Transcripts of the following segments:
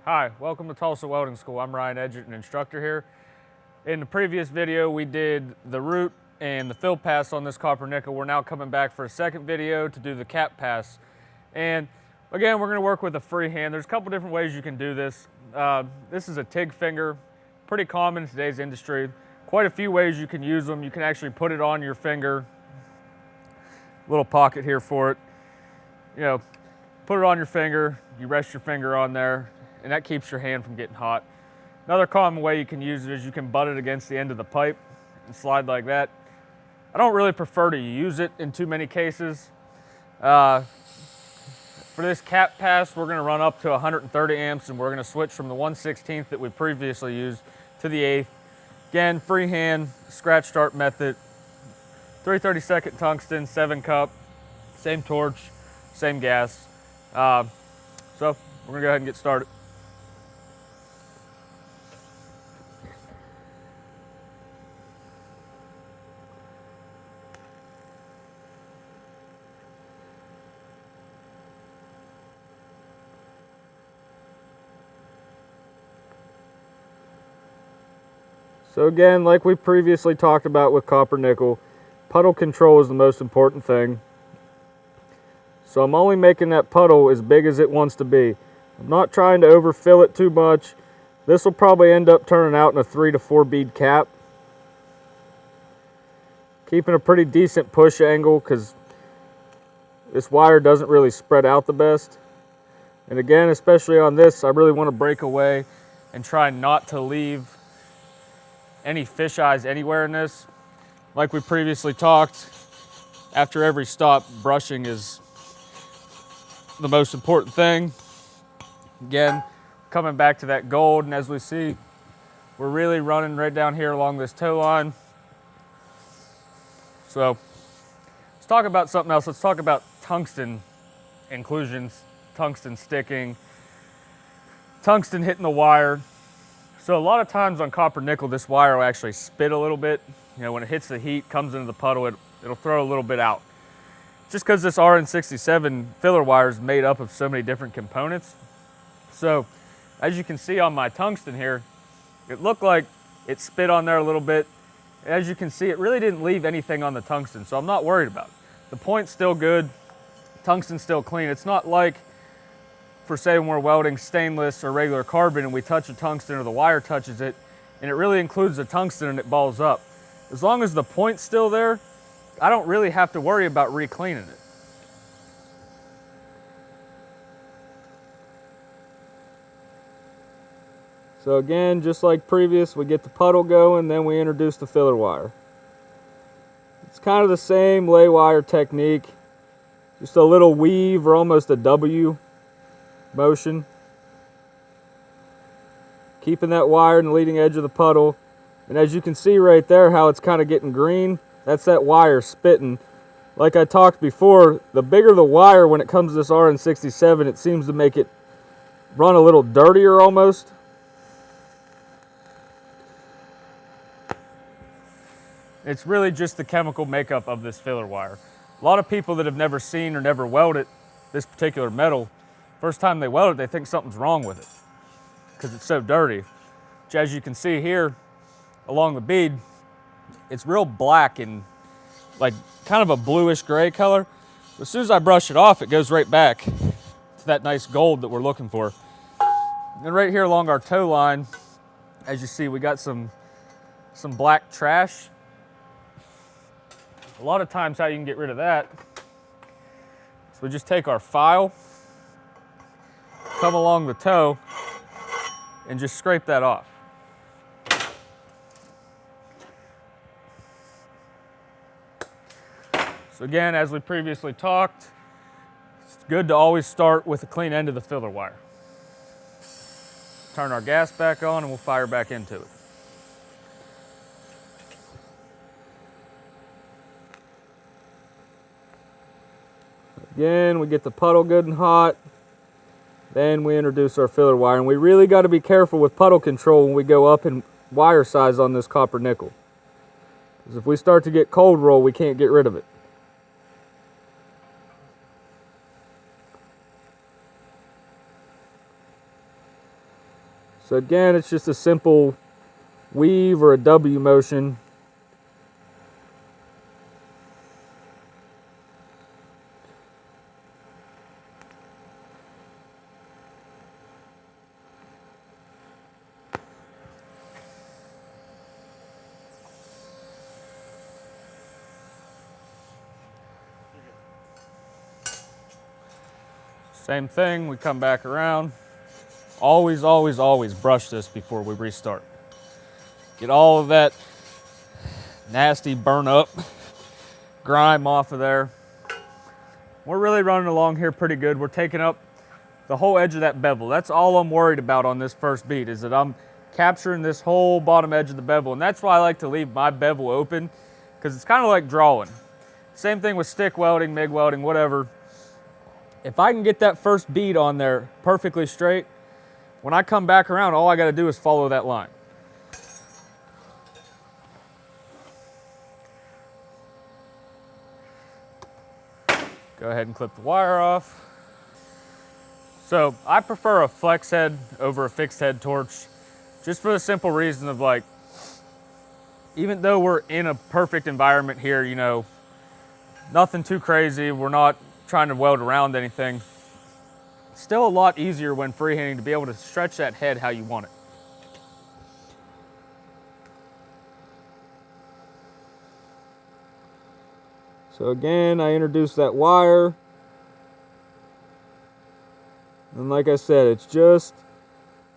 Hi, welcome to Tulsa Welding School. I'm Ryan Egyub, an instructor here. In the previous video, we did the root and the fill pass on this copper nickel. We're now coming back for a second video to do the cap pass. And again, we're gonna work with a freehand. There's a couple different ways you can do this. This is a TIG finger, pretty common in today's industry. Quite a few ways you can use them. You can actually put it on your finger. Little pocket here for it. You know, put it on your finger, you rest your finger on there, and that keeps your hand from getting hot. Another common way you can use it is you can butt it against the end of the pipe and slide like that. I don't really prefer to use it in too many cases. For this cap pass, we're gonna run up to 130 amps and we're gonna switch from the 1/16 that we previously used to the 1/8. Again, freehand, scratch start method, 3/32 tungsten, 7 cup, same torch, same gas. So we're gonna go ahead and get started. So again, like we previously talked about with copper nickel, puddle control is the most important thing. So I'm only making that puddle as big as it wants to be. I'm not trying to overfill it too much. This will probably end up turning out in a 3 to 4 bead cap. Keeping a pretty decent push angle because this wire doesn't really spread out the best. And again, especially on this, I really want to break away and try not to leave any fish eyes anywhere in this. Like we previously talked, after every stop, brushing is the most important thing. Again, coming back to that gold, and as we see, we're really running right down here along this toe line. So let's talk about something else. Let's talk about tungsten inclusions, tungsten sticking, tungsten hitting the wire. So a lot of times on copper nickel, this wire will actually spit a little bit. You know, when it hits the heat, comes into the puddle, it'll throw a little bit out. Just because this RN67 filler wire is made up of so many different components. So as you can see on my tungsten here, it looked like it spit on there a little bit. As you can see, it really didn't leave anything on the tungsten, so I'm not worried about it. The point's still good, tungsten's still clean. It's not like, for say when we're welding stainless or regular carbon and we touch a tungsten or the wire touches it, and it really includes the tungsten and it balls up. As long as the point's still there, I don't really have to worry about re-cleaning it. So again, just like previous, we get the puddle going, then we introduce the filler wire. It's kind of the same lay wire technique, just a little weave or almost a W motion. Keeping that wire in the leading edge of the puddle. And as you can see right there how it's kind of getting green, that's that wire spitting. Like I talked before, the bigger the wire when it comes to this RN67, it seems to make it run a little dirtier almost. It's really just the chemical makeup of this filler wire. A lot of people that have never seen or never welded this particular metal, first time they weld it, they think something's wrong with it because it's so dirty. Which, as you can see here along the bead, it's real black and like kind of a bluish gray color. But as soon as I brush it off, it goes right back to that nice gold that we're looking for. And right here along our toe line, as you see, we got some black trash. A lot of times how you can get rid of that is we just take our file, come along the toe, and just scrape that off. So again, as we previously talked, it's good to always start with the clean end of the filler wire. Turn our gas back on and we'll fire back into it. Again, we get the puddle good and hot. Then we introduce our filler wire. And we really got to be careful with puddle control when we go up in wire size on this copper nickel. Because if we start to get cold roll, we can't get rid of it. So again, it's just a simple weave or a W motion. Same thing, we come back around. Always, always, always brush this before we restart. Get all of that nasty burn up grime off of there. We're really running along here pretty good. We're taking up the whole edge of that bevel. That's all I'm worried about on this first bead, is that I'm capturing this whole bottom edge of the bevel. And that's why I like to leave my bevel open, because it's kind of like drawing. Same thing with stick welding, MIG welding, whatever. If I can get that first bead on there perfectly straight, when I come back around, all I got to do is follow that line. Go ahead and clip the wire off. So I prefer a flex head over a fixed head torch, just for the simple reason of, like, even though we're in a perfect environment here, you know, nothing too crazy, we're not trying to weld around anything, it's still a lot easier when freehanding to be able to stretch that head how you want it. So again, I introduced that wire. And like I said, it's just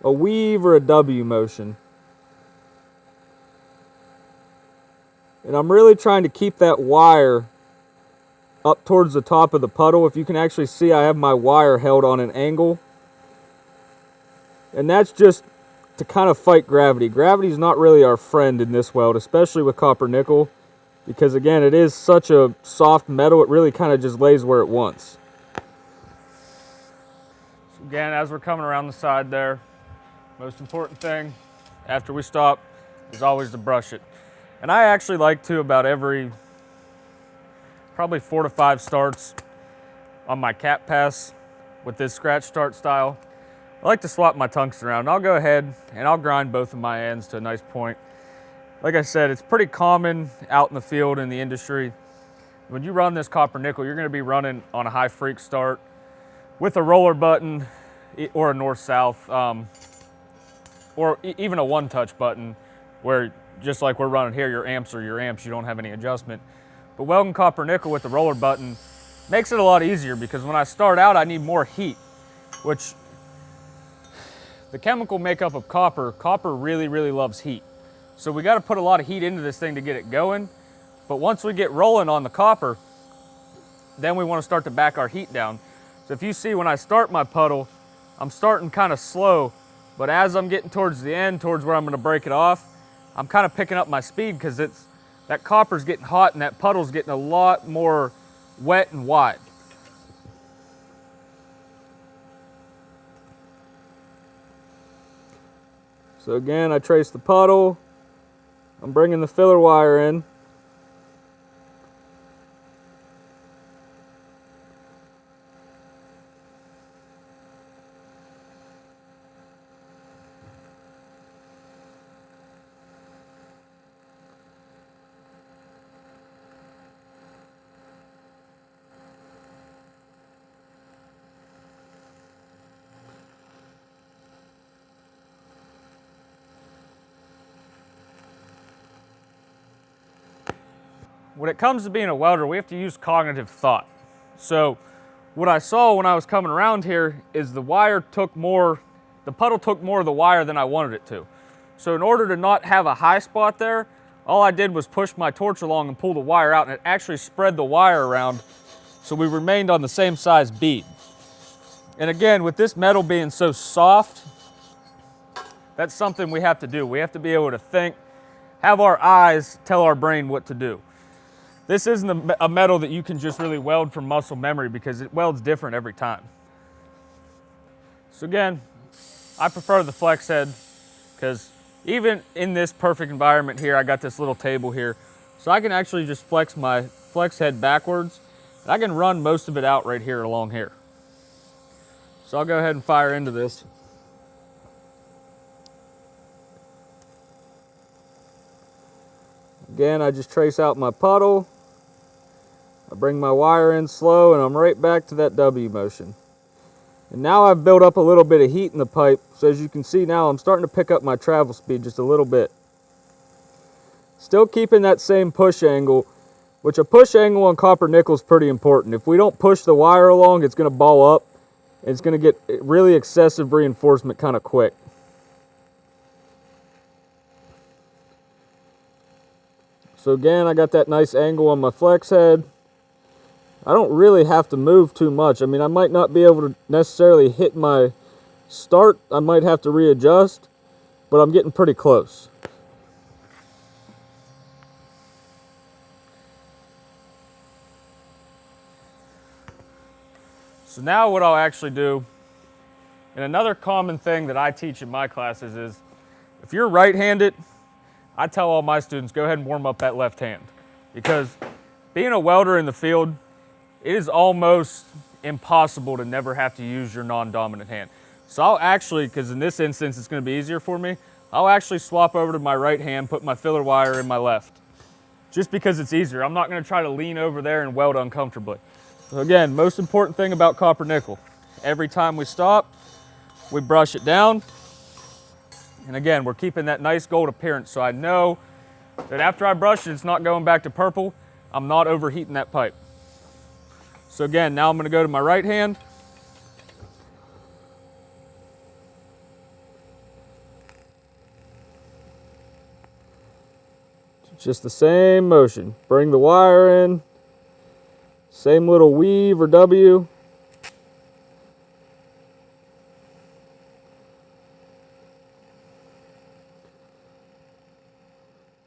a weave or a W motion. And I'm really trying to keep that wire up towards the top of the puddle. If you can actually see, I have my wire held on an angle. And that's just to kind of fight gravity. Gravity is not really our friend in this weld, especially with copper nickel, because again, it is such a soft metal, it really kind of just lays where it wants. So again, as we're coming around the side there, most important thing after we stop is always to brush it. And I actually like to, about every probably 4 to 5 starts on my cap pass with this scratch start style, I like to swap my tungsten around. I'll go ahead and I'll grind both of my ends to a nice point. Like I said, it's pretty common out in the field in the industry. When you run this copper nickel, you're going to be running on a high freak start with a roller button or a north-south, or even a one-touch button, where just like we're running here, your amps are your amps, you don't have any adjustment. But welding copper nickel with the roller button makes it a lot easier, because when I start out, I need more heat, which the chemical makeup of copper really, really loves heat. So we got to put a lot of heat into this thing to get it going. But once we get rolling on the copper, then we want to start to back our heat down. So if you see, when I start my puddle, I'm starting kind of slow, but as I'm getting towards the end, towards where I'm going to break it off, I'm kind of picking up my speed, because that copper's getting hot and that puddle's getting a lot more wet and wide. So again, I trace the puddle. I'm bringing the filler wire in. When it comes to being a welder, we have to use cognitive thought. So what I saw when I was coming around here is the puddle took more of the wire than I wanted it to. So in order to not have a high spot there, all I did was push my torch along and pull the wire out, and it actually spread the wire around, so we remained on the same size bead. And again, with this metal being so soft, that's something we have to do. We have to be able to think, have our eyes tell our brain what to do. This isn't a metal that you can just really weld from muscle memory, because it welds different every time. So again, I prefer the flex head, because even in this perfect environment here, I got this little table here, so I can actually just flex my flex head backwards, and I can run most of it out right here along here. So I'll go ahead and fire into this. Again, I just trace out my puddle. I bring my wire in slow and I'm right back to that W motion. And now I've built up a little bit of heat in the pipe, so as you can see now I'm starting to pick up my travel speed just a little bit. Still keeping that same push angle, which a push angle on copper nickel is pretty important. If we don't push the wire along, it's going to ball up. It's going to get really excessive reinforcement kind of quick. So again, I got that nice angle on my flex head. I don't really have to move too much. I mean, I might not be able to necessarily hit my start. I might have to readjust, but I'm getting pretty close. So now what I'll actually do, and another common thing that I teach in my classes is, if you're right-handed, I tell all my students, go ahead and warm up that left hand. Because being a welder in the field, it is almost impossible to never have to use your non-dominant hand. So I'll actually, because in this instance it's going to be easier for me, I'll actually swap over to my right hand, put my filler wire in my left. Just because it's easier. I'm not going to try to lean over there and weld uncomfortably. So again, most important thing about copper nickel, every time we stop, we brush it down. And again, we're keeping that nice gold appearance, so I know that after I brush it, it's not going back to purple. I'm not overheating that pipe. So again, now I'm going to go to my right hand. Just the same motion. Bring the wire in. Same little weave or W.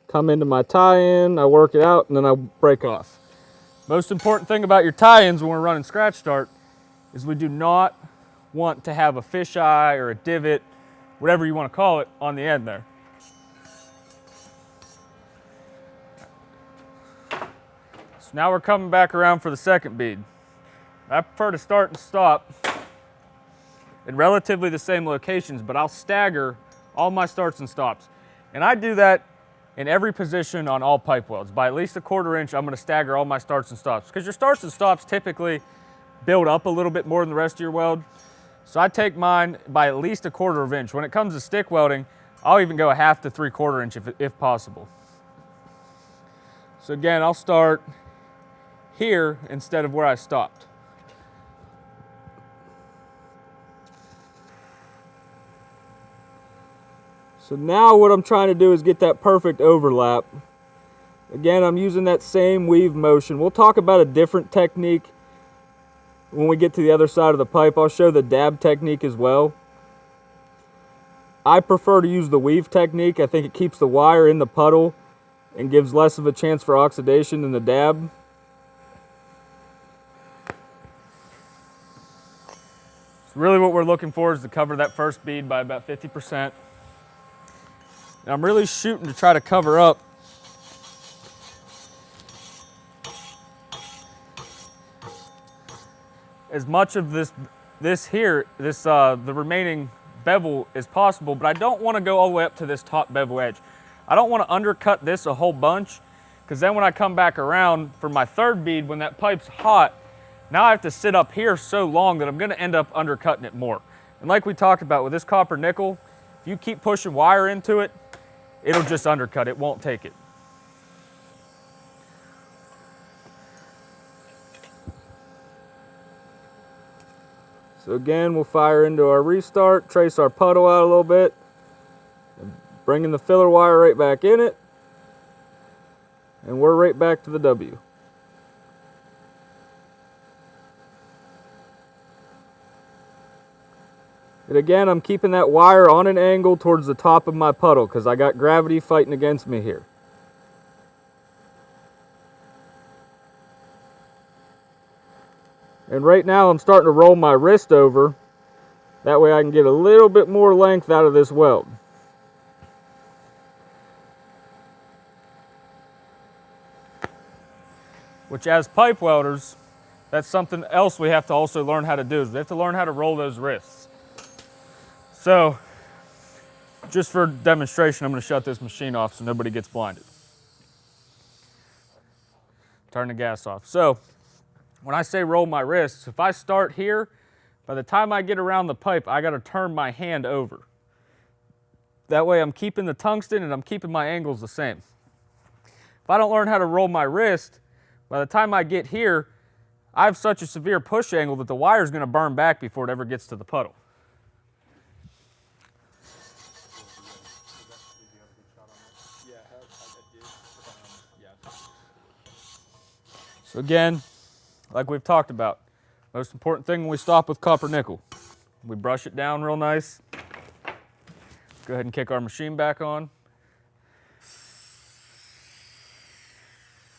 Come into my tie-in, I work it out, and then I break off. Most important thing about your tie-ins when we're running scratch start is we do not want to have a fisheye or a divot, whatever you want to call it, on the end there. So now we're coming back around for the second bead. I prefer to start and stop in relatively the same locations, but I'll stagger all my starts and stops. And I do that in every position on all pipe welds. By at least a 1/4 inch, I'm going to stagger all my starts and stops, because your starts and stops typically build up a little bit more than the rest of your weld. So I take mine by at least a 1/4 inch. When it comes to stick welding, I'll even go a 1/2 to 3/4 inch if possible. So again, I'll start here instead of where I stopped. So now what I'm trying to do is get that perfect overlap. Again, I'm using that same weave motion. We'll talk about a different technique when we get to the other side of the pipe. I'll show the dab technique as well. I prefer to use the weave technique. I think it keeps the wire in the puddle and gives less of a chance for oxidation than the dab. So really what we're looking for is to cover that first bead by about 50%. And I'm really shooting to try to cover up as much of the remaining bevel as possible, but I don't want to go all the way up to this top bevel edge. I don't want to undercut this a whole bunch, because then when I come back around for my third bead, when that pipe's hot, now I have to sit up here so long that I'm going to end up undercutting it more. And like we talked about with this copper nickel, if you keep pushing wire into it, it'll just undercut, it won't take it. So again, we'll fire into our restart, trace our puddle out a little bit, and bringing the filler wire right back in it, and we're right back to the W. And again, I'm keeping that wire on an angle towards the top of my puddle because I got gravity fighting against me here. And right now I'm starting to roll my wrist over. That way I can get a little bit more length out of this weld. Which, as pipe welders, that's something else we have to also learn how to do, is we have to learn how to roll those wrists. So, just for demonstration, I'm going to shut this machine off so nobody gets blinded. turn the gas off. So when I say roll my wrists, if I start here, by the time I get around the pipe, I gotta turn my hand over. That way I'm keeping the tungsten and I'm keeping my angles the same. If I don't learn how to roll my wrist, by the time I get here, I have such a severe push angle that the wire is gonna burn back before it ever gets to the puddle. So again, like we've talked about, most important thing when we stop with copper nickel, we brush it down real nice. Go ahead and kick our machine back on.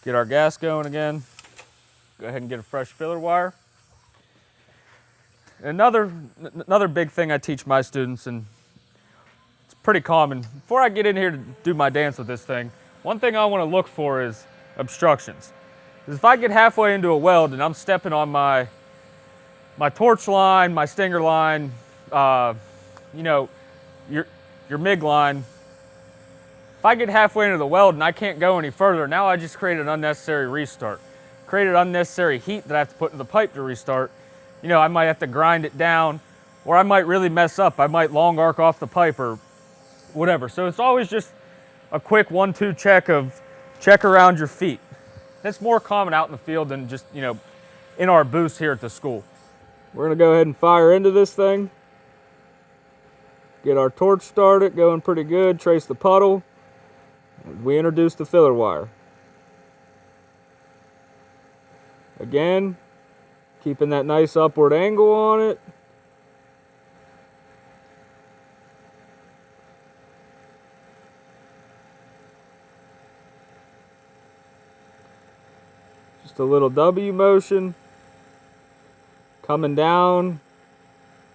Get our gas going again. Go ahead and get a fresh filler wire. Another big thing I teach my students, and it's pretty common. Before I get in here to do my dance with this thing, one thing I want to look for is obstructions. Because if I get halfway into a weld and I'm stepping on my torch line, my stinger line, you know, your MIG line, if I get halfway into the weld and I can't go any further, now I just created an unnecessary restart. Created unnecessary heat that I have to put in the pipe to restart. You know, I might have to grind it down, or I might really mess up. I might long arc off the pipe or whatever. So it's always just a quick 1-2 check around your feet. That's more common out in the field than just, you know, in our booths here at the school. We're gonna go ahead and fire into this thing. Get our torch started, going pretty good, trace the puddle. We introduce the filler wire. Again, keeping that nice upward angle on it. Just a little W motion. Coming down,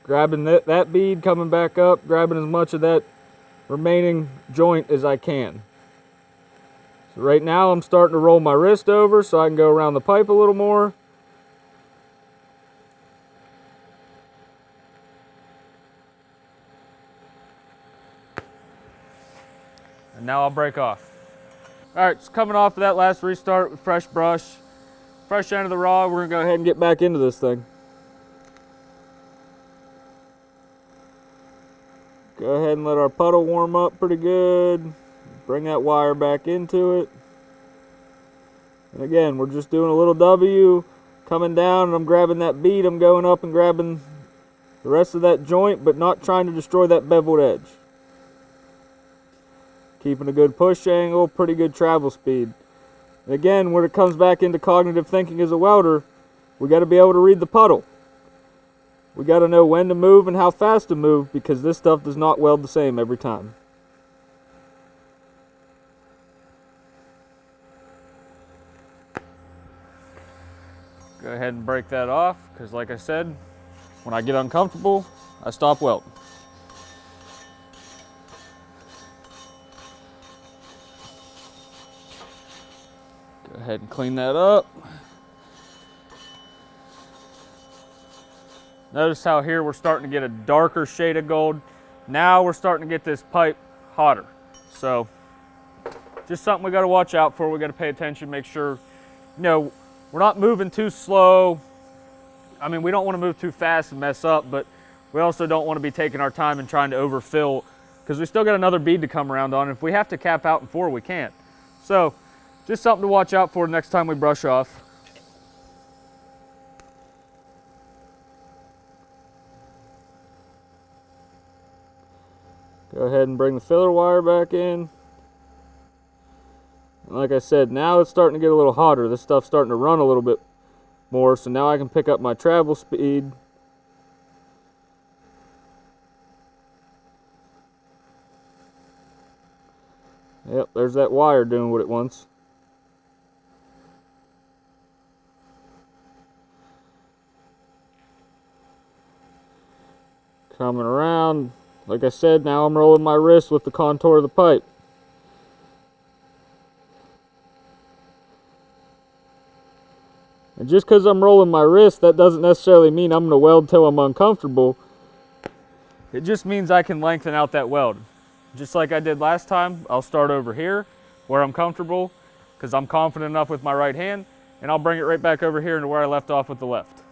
grabbing that bead, coming back up, grabbing as much of that remaining joint as I can. So right now I'm starting to roll my wrist over so I can go around the pipe a little more. And now I'll break off. All right, so coming off of that last restart with fresh brush, fresh end of the rod, we're gonna go ahead and get back into this thing. Go ahead and let our puddle warm up pretty good. Bring that wire back into it. And again, we're just doing a little W, coming down, and I'm grabbing that bead. I'm going up and grabbing the rest of that joint, but not trying to destroy that beveled edge. Keeping a good push angle, pretty good travel speed. And again, when it comes back into cognitive thinking as a welder, we got to be able to read the puddle. We got to know when to move and how fast to move, because this stuff does not weld the same every time. Go ahead and break that off, because like I said, when I get uncomfortable, I stop welding. Go ahead and clean that up. Notice how here we're starting to get a darker shade of gold. Now we're starting to get this pipe hotter. So just something we got to watch out for. We got to pay attention, make sure, you know, we're not moving too slow. I mean, we don't want to move too fast and mess up, but we also don't want to be taking our time and trying to overfill, because we still got another bead to come around on. If we have to cap out in 4, we can't. So just something to watch out for next time we brush off. Go ahead and bring the filler wire back in. And like I said, now it's starting to get a little hotter. This stuff's starting to run a little bit more, so now I can pick up my travel speed. Yep, there's that wire doing what it wants. Coming around. Like I said, now I'm rolling my wrist with the contour of the pipe. And just because I'm rolling my wrist, that doesn't necessarily mean I'm going to weld till I'm uncomfortable. It just means I can lengthen out that weld. Just like I did last time, I'll start over here where I'm comfortable because I'm confident enough with my right hand. and I'll bring it right back over here into where I left off with the left.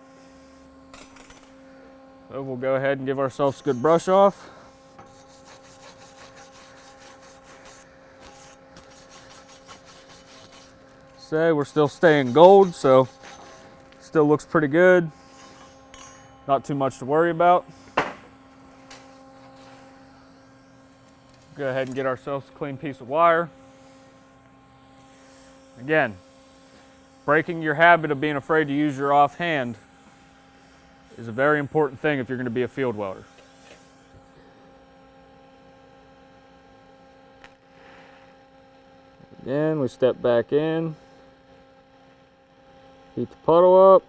So we'll go ahead and give ourselves a good brush off. Say we're still staying gold, so still looks pretty good. Not too much to worry about. Go ahead and get ourselves a clean piece of wire. Again, breaking your habit of being afraid to use your offhand is a very important thing if you're going to be a field welder. Again, we step back in. Heat the puddle up.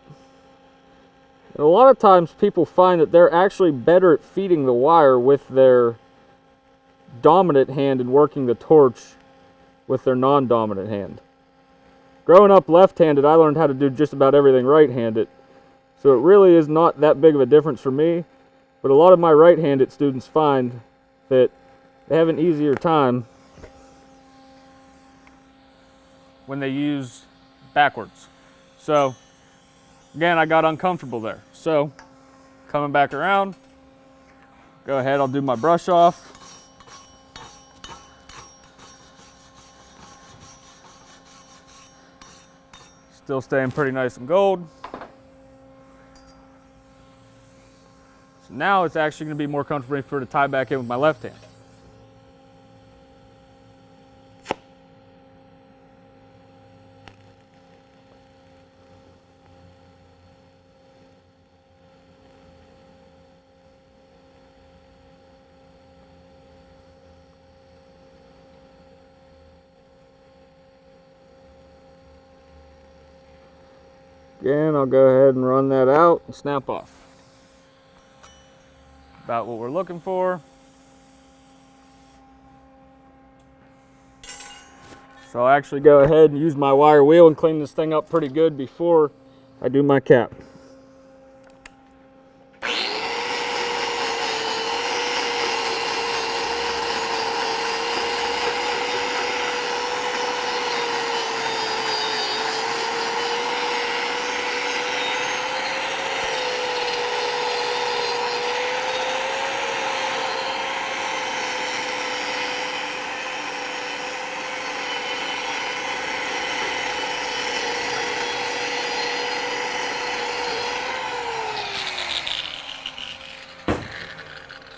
And a lot of times people find that they're actually better at feeding the wire with their dominant hand and working the torch with their non-dominant hand. Growing up left-handed, I learned how to do just about everything right-handed. So it really is not that big of a difference for me. But a lot of my right-handed students find that they have an easier time when they use backwards. So again, I got uncomfortable there. So coming back around, go ahead, I'll do my brush off. Still staying pretty nice and gold. So now it's actually going to be more comfortable for me to tie back in with my left hand. Again, I'll go ahead and run that out and snap off. About what we're looking for. So I'll actually go ahead and use my wire wheel and clean this thing up pretty good before I do my cap.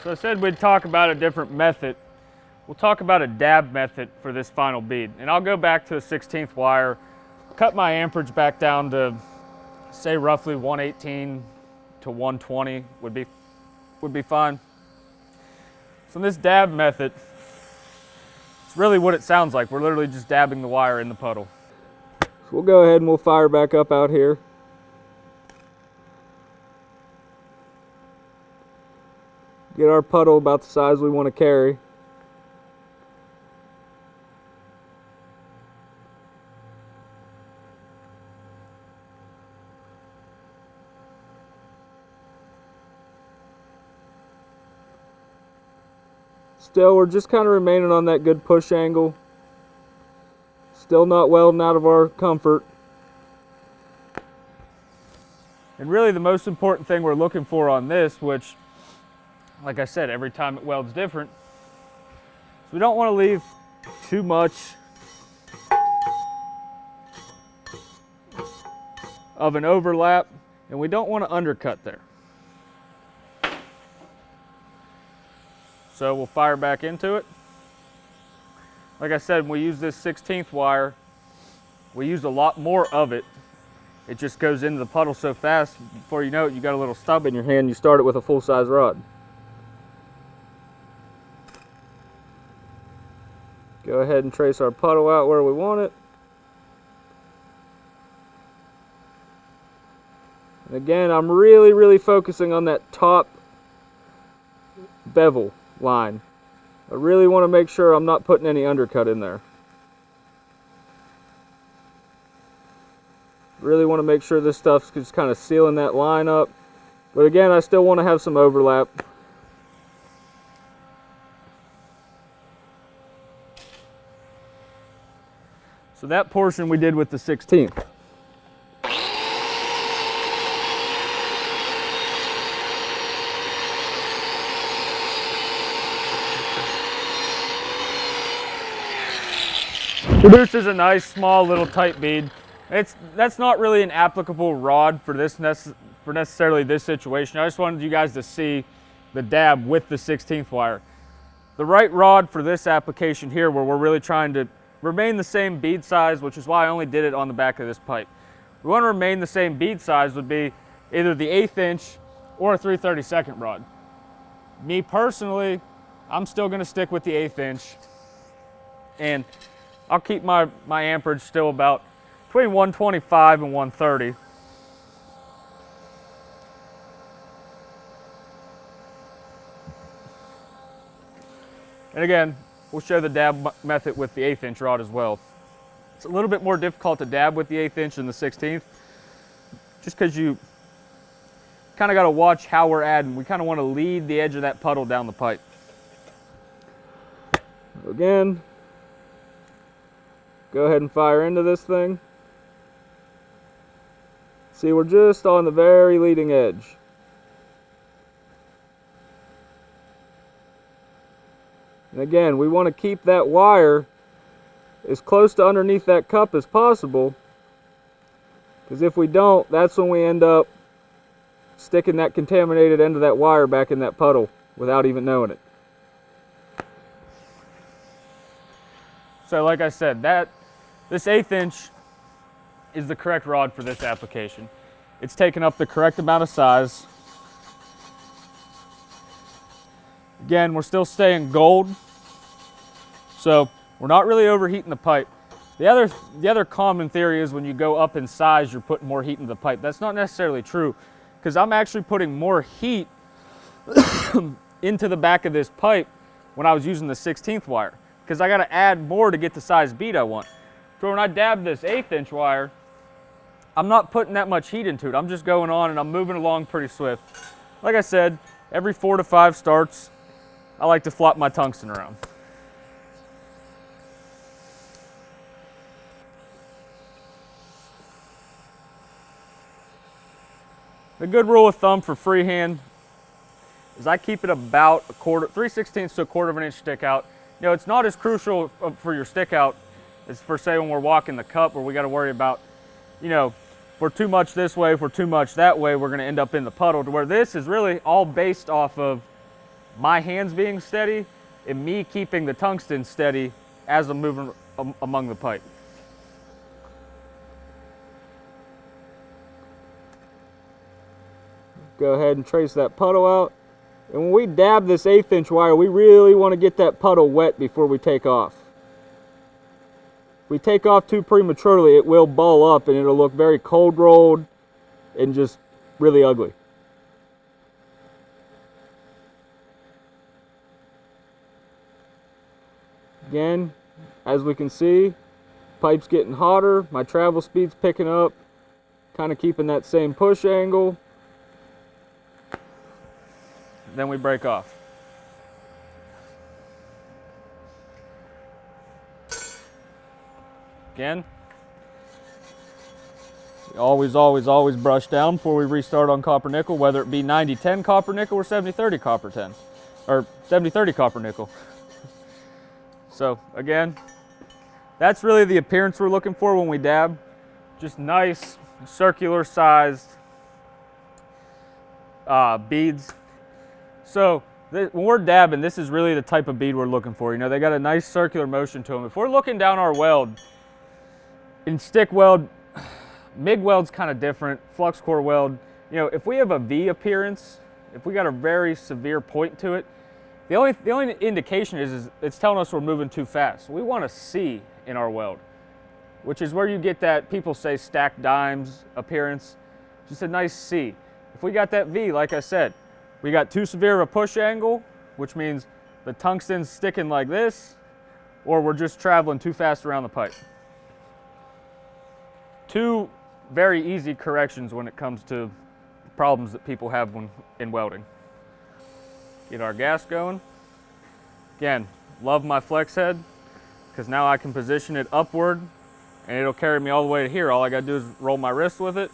So I said we'd talk about a different method. We'll talk about a dab method for this final bead. And I'll go back to a 1/16 wire, cut my amperage back down to, say, roughly 118 to 120 would be fine. So in this dab method, it's really what it sounds like. We're literally just dabbing the wire in the puddle. So we'll go ahead and we'll fire back up out here. Get our puddle about the size we want to carry. Still, we're just kind of remaining on that good push angle. Still not welding out of our comfort. And really the most important thing we're looking for on this, which, like I said, every time it welds different, so we don't want to leave too much of an overlap, and we don't want to undercut there. So we'll fire back into it. Like I said, when we use this 1/16 wire, we use a lot more of it. It just goes into the puddle so fast, before you know it, you got a little stub in your hand, you start it with a full-size rod. Go ahead and trace our puddle out where we want it. And again, I'm really focusing on that top bevel line. I really want to make sure I'm not putting any undercut in there. Really want to make sure this stuff's just kind of sealing that line up. But again, I still want to have some overlap. So that portion we did with the 1/16. Produces a nice small little tight bead. That's not really an applicable rod for necessarily this situation. I just wanted you guys to see the dab with the 16th wire. The right rod for this application here, where we're really trying to remain the same bead size, which is why I only did it on the back of this pipe. We want to remain the same bead size would be either the 1/8 inch or a 3/32 rod. Me personally, I'm still going to stick with the 1/8 inch, and I'll keep my amperage still about between 125 and 130. And again, we'll show the dab method with the 1/8 inch rod as well. It's a little bit more difficult to dab with the 1/8 inch than the 16th, just because you kind of got to watch how we're adding. We kind of want to lead the edge of that puddle down the pipe. Again, go ahead and fire into this thing. See, we're just on the very leading edge. And again, we want to keep that wire as close to underneath that cup as possible, because if we don't, that's when we end up sticking that contaminated end of that wire back in that puddle without even knowing it. So like I said, this 1/8 inch is the correct rod for this application. It's taken up the correct amount of size. Again, we're still staying gold, so we're not really overheating the pipe. The other common theory is when you go up in size, you're putting more heat into the pipe. That's not necessarily true, because I'm actually putting more heat into the back of this pipe when I was using the 16th wire, because I got to add more to get the size bead I want. So when I dab this 1/8 inch wire, I'm not putting that much heat into it. I'm just going on and I'm moving along pretty swift. Like I said, every 4 to 5 starts, I like to flop my tungsten around. The good rule of thumb for freehand is I keep it about 3/16 to 1/4 of an inch stick out. You know, it's not as crucial for your stick out as for, say, when we're walking the cup, where we got to worry about, you know, if we're too much this way, if we're too much that way, we're going to end up in the puddle. To where this is really all based off of my hands being steady and me keeping the tungsten steady as I'm moving among the pipe. Go ahead and trace that puddle out. And when we dab this 1/8 inch wire, we really want to get that puddle wet before we take off. If we take off too prematurely, it will ball up and it'll look very cold rolled and just really ugly. Again, as we can see, pipe's getting hotter, my travel speed's picking up, kind of keeping that same push angle. Then we break off. Again, always brush down before we restart on copper nickel, whether it be 90-10 copper nickel or 70-30 copper 10, or 70-30 copper nickel. So again, that's really the appearance we're looking for when we dab. Just nice circular sized beads. So when we're dabbing, this is really the type of bead we're looking for. You know, they got a nice circular motion to them. If we're looking down our weld, in stick weld, MIG weld's kind of different, flux core weld. You know, if we have a V appearance, if we got a very severe point to it, the only indication is it's telling us we're moving too fast. We want a C in our weld, which is where you get that, people say, stacked dimes appearance. Just a nice C. If we got that V, like I said, we got too severe of a push angle, which means the tungsten's sticking like this, or we're just traveling too fast around the pipe. Two very easy corrections when it comes to problems that people have in welding. Get our gas going. Again, love my flex head, because now I can position it upward and it'll carry me all the way to here. All I gotta do is roll my wrist with it.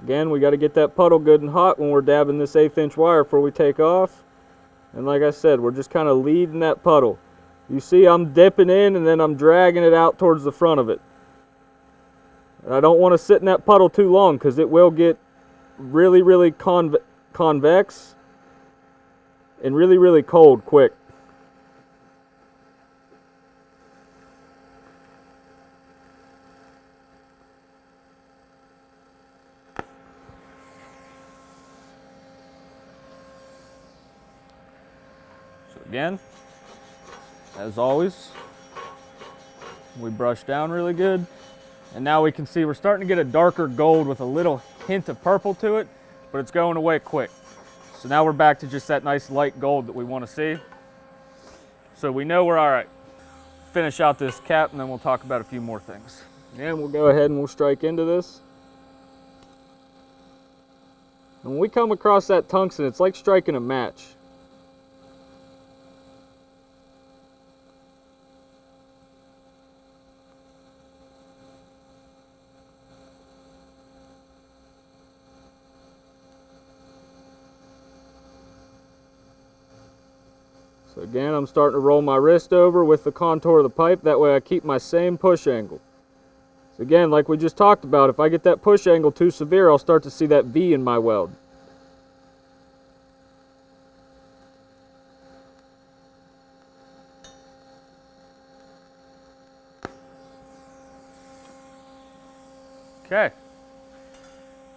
Again, we got to get that puddle good and hot when we're dabbing this 1/8 inch wire before we take off. And like I said, we're just kind of leading that puddle. You see I'm dipping in and then I'm dragging it out towards the front of it. And I don't want to sit in that puddle too long because it will get really convex and really cold quick. So again, as always, we brush down really good. And now we can see we're starting to get a darker gold with a little hint of purple to it, but it's going away quick. So now we're back to just that nice light gold that we want to see. So we know we're all right. Finish out this cap and then we'll talk about a few more things. And we'll go ahead and we'll strike into this. And when we come across that tungsten, it's like striking a match. So again, I'm starting to roll my wrist over with the contour of the pipe. That way I keep my same push angle. So again, like we just talked about, if I get that push angle too severe, I'll start to see that V in my weld. Okay.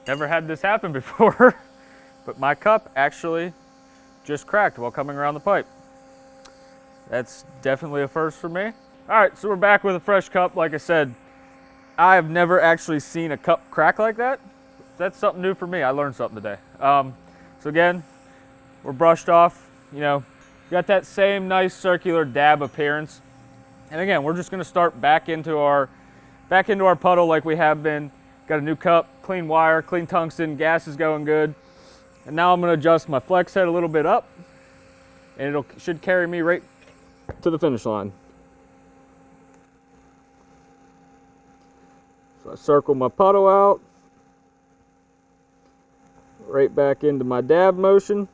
Never had this happen before, but my cup actually just cracked while coming around the pipe. That's definitely a first for me. All right, so we're back with a fresh cup. Like I said, I have never actually seen a cup crack like that. That's something new for me. I learned something today. So again, we're brushed off. You know, got that same nice circular dab appearance. And again, we're just gonna start back into our puddle like we have been. Got a new cup, clean wire, clean tungsten, gas is going good. And now I'm gonna adjust my flex head a little bit up and should carry me right to the finish line. So I circle my puddle out, right back into my dab motion.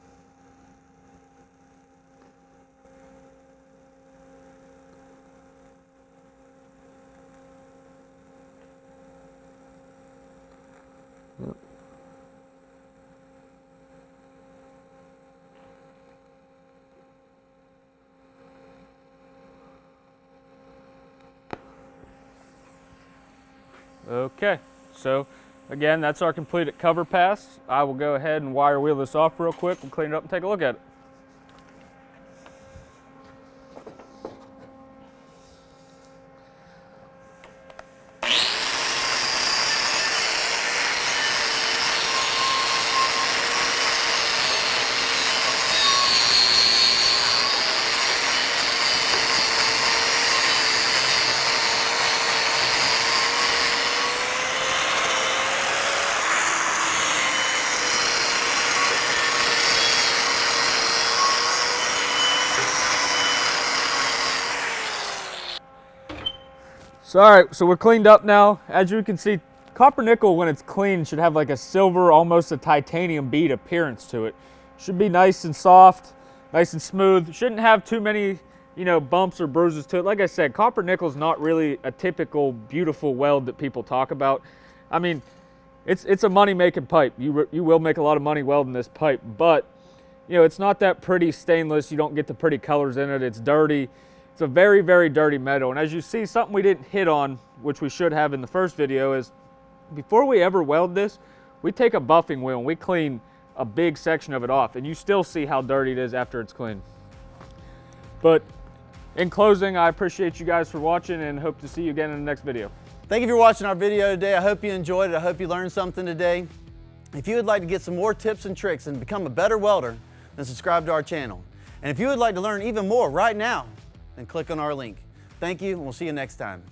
Yep. Okay, so again, that's our completed cover pass. I will go ahead and wire wheel this off real quick. We'll clean it up and take a look at it. So all right, so we're cleaned up now. As you can see, copper nickel, when it's clean, should have like a silver, almost a titanium bead appearance to it. Should be nice and soft, nice and smooth. Shouldn't have too many, you know, bumps or bruises to it. Like I said, copper nickel is not really a typical beautiful weld that people talk about. I mean, it's a money-making pipe. You will make a lot of money welding this pipe, but you know, it's not that pretty stainless. You don't get the pretty colors in it. It's dirty. It's a very dirty metal. And as you see, something we didn't hit on, which we should have in the first video, is before we ever weld this, we take a buffing wheel and we clean a big section of it off, and you still see how dirty it is after it's clean. But in closing, I appreciate you guys for watching and hope to see you again in the next video. Thank you for watching our video today. I hope you enjoyed it. I hope you learned something today. If you would like to get some more tips and tricks and become a better welder, then subscribe to our channel. And if you would like to learn even more right now, then click on our link. Thank you, and we'll see you next time.